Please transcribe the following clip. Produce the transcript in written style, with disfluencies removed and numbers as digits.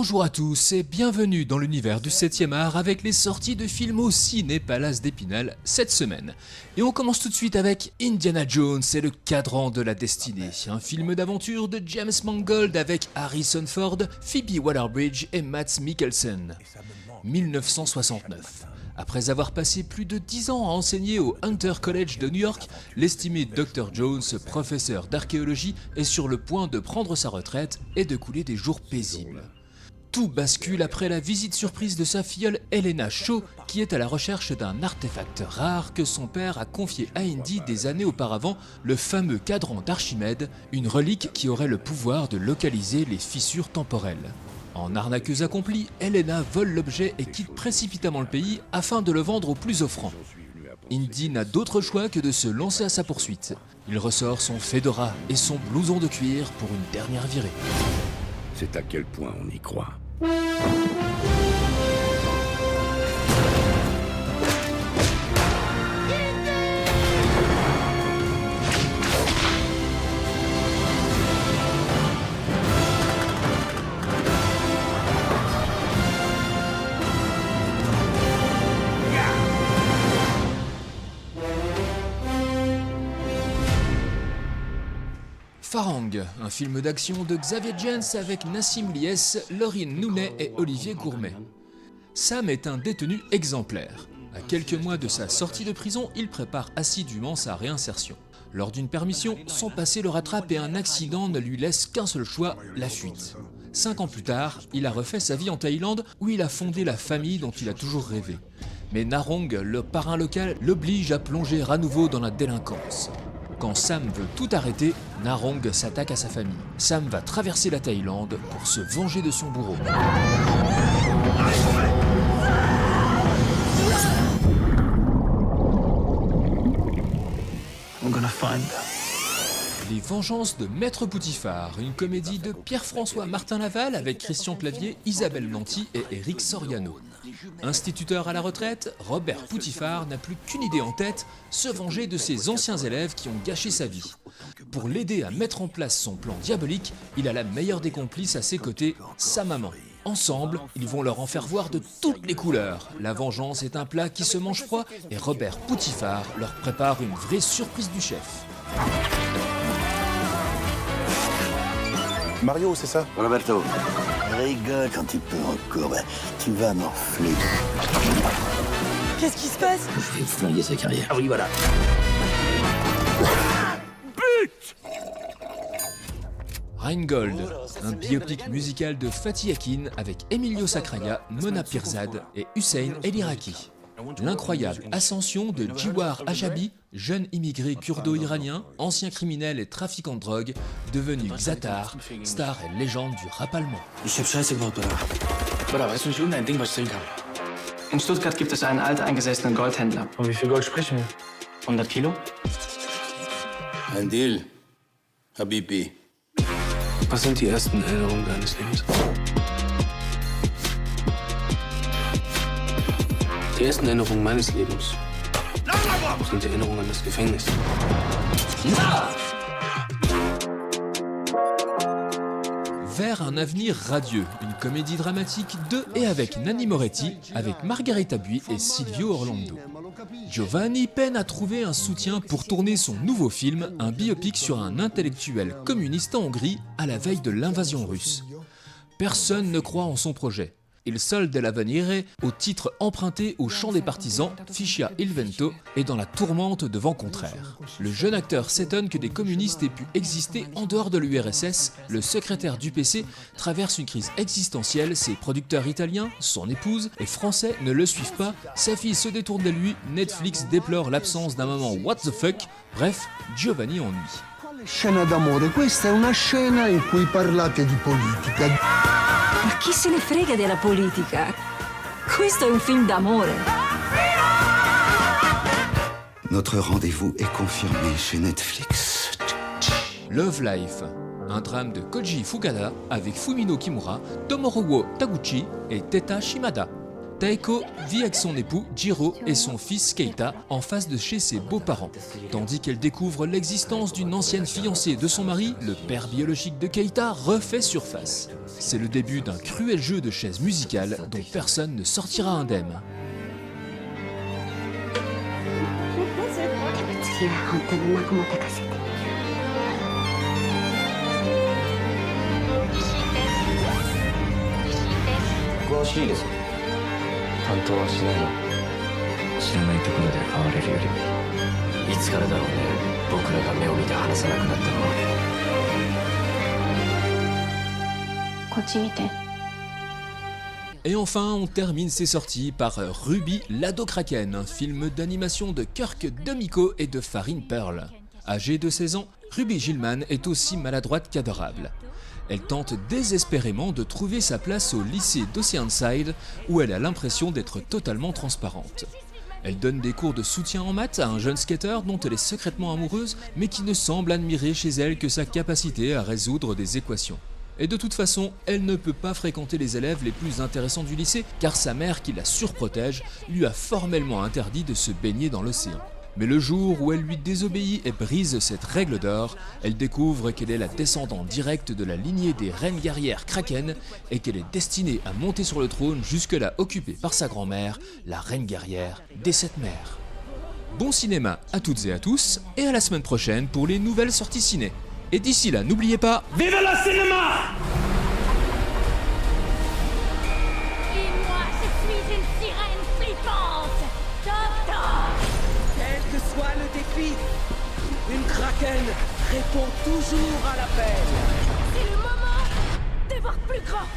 Bonjour à tous et bienvenue dans l'univers du 7e art avec les sorties de films au Ciné Palace d'Épinal cette semaine. Et on commence tout de suite avec Indiana Jones et le cadran de la destinée, un film d'aventure de James Mangold avec Harrison Ford, Phoebe Waller-Bridge et Mads Mikkelsen. 1969. Après avoir passé plus de 10 ans à enseigner au Hunter College de New York, l'estimé Dr. Jones, professeur d'archéologie, est sur le point de prendre sa retraite et de couler des jours paisibles. Tout bascule après la visite surprise de sa filleule Helena Shaw, qui est à la recherche d'un artefact rare que son père a confié à Indy des années auparavant, le fameux cadran d'Archimède, une relique qui aurait le pouvoir de localiser les fissures temporelles. En arnaqueuse accomplie, Helena vole l'objet et quitte précipitamment le pays afin de le vendre au plus offrant. Indy n'a d'autre choix que de se lancer à sa poursuite. Il ressort son fedora et son blouson de cuir pour une dernière virée. C'est à quel point on y croit. Farang, un film d'action de Xavier Jens avec Nassim Liès, Laurine Nounet et Olivier Gourmet. Sam est un détenu exemplaire. À quelques mois de sa sortie de prison, il prépare assidûment sa réinsertion. Lors d'une permission, son passé le rattrape et un accident ne lui laisse qu'un seul choix, la fuite. 5 ans plus tard, il a refait sa vie en Thaïlande où il a fondé la famille dont il a toujours rêvé. Mais Narong, le parrain local, l'oblige à plonger à nouveau dans la délinquance. Quand Sam veut tout arrêter, Narong s'attaque à sa famille. Sam va traverser la Thaïlande pour se venger de son bourreau. Les Vengeances de Maître Poutifard, une comédie de Pierre-François Martin Laval avec Christian Clavier, Isabelle Nanty et Éric Soriano. Instituteur à la retraite, Robert Poutifard n'a plus qu'une idée en tête, se venger de ses anciens élèves qui ont gâché sa vie. Pour l'aider à mettre en place son plan diabolique, il a la meilleure des complices à ses côtés, sa maman. Ensemble, ils vont leur en faire voir de toutes les couleurs. La vengeance est un plat qui se mange froid et Robert Poutifard leur prépare une vraie surprise du chef. Mario, c'est ça? Roberto, rigole quand tu peux encore, tu vas m'enfler. Qu'est-ce qui se passe? Je vais flinguer sa carrière. Ah oui, voilà. Rheingold, un biopic musical de Fatih Akin avec Emilio Sacraia, Mona Pirzad et Hussein El Iraki. L'incroyable ascension de Djiwar Ajabi, jeune immigré kurdo-iranien, ancien criminel et trafiquant de drogue, devenu Xatar, star et légende du rap allemand. Ich hab Scheiße gebaut, Bruder. Bruder, weißt du nicht irgendein Ding, was ich sehen kann? In Stuttgart gibt es einen alteingesessenen Goldhändler. Von wie viel Gold sprechen wir? 100 Kilo? Ein Deal, Habibi. Was sind die ersten Erinnerungen deines Lebens? Die ersten Erinnerungen meines Lebens sind Erinnerungen an das Gefängnis. Vers un avenir radieux, une comédie dramatique de et avec Nanni Moretti, avec Margarita Bui et Silvio Orlando. Giovanni peine à trouver un soutien pour tourner son nouveau film, un biopic sur un intellectuel communiste en Hongrie à la veille de l'invasion russe. Personne ne croit en son projet. Il Sol dell'Avvenire, au titre emprunté au chant des partisans, Fischia il Vento, est dans la tourmente de vent contraire. Le jeune acteur s'étonne que des communistes aient pu exister en dehors de l'URSS, le secrétaire du PC traverse une crise existentielle, ses producteurs italiens, son épouse et français ne le suivent pas, sa fille se détourne de lui, Netflix déplore l'absence d'un moment what the fuck, bref, Giovanni ennuie. Scena d'amore, questa è una scena in cui parlate di politica. Ma chi se ne frega della politica? Questo è un film d'amore. Notre rendez-vous est confirmé chez Netflix. Love Life, un drame de Koji Fukada avec Fumino Kimura, Tomorowo Taguchi et Teta Shimada. Taeko vit avec son époux Jiro et son fils Keita en face de chez ses beaux-parents, tandis qu'elle découvre l'existence d'une ancienne fiancée de son mari, le père biologique de Keita refait surface. C'est le début d'un cruel jeu de chaises musicales dont personne ne sortira indemne. 次は本当に幕も高せて。詳しいです。担当はしないの。知らないところで会われるよりいつからだろうね。僕らが目を見て話さなくなったのは。こっち見て。 Et enfin, on termine ces sorties par Ruby l'Ado Kraken, un film d'animation de Kirk Domiko et de Farine Pearl. Âgée de 16 ans, Ruby Gillman est aussi maladroite qu'adorable. Elle tente désespérément de trouver sa place au lycée d'Oceanside, où elle a l'impression d'être totalement transparente. Elle donne des cours de soutien en maths à un jeune skater dont elle est secrètement amoureuse, mais qui ne semble admirer chez elle que sa capacité à résoudre des équations. Et de toute façon, elle ne peut pas fréquenter les élèves les plus intéressants du lycée car sa mère, qui la surprotège, lui a formellement interdit de se baigner dans l'océan. Mais le jour où elle lui désobéit et brise cette règle d'or, elle découvre qu'elle est la descendante directe de la lignée des reines guerrières Kraken et qu'elle est destinée à monter sur le trône jusque-là occupé par sa grand-mère, la reine guerrière des 7 mers. Bon cinéma à toutes et à tous, et à la semaine prochaine pour les nouvelles sorties ciné. Et d'ici là, n'oubliez pas... Vive le cinéma! Et moi, je suis une sirène flippante! Toc toc! Quel que soit le défi, une Kraken répond toujours à l'appel. C'est le moment de voir plus grand!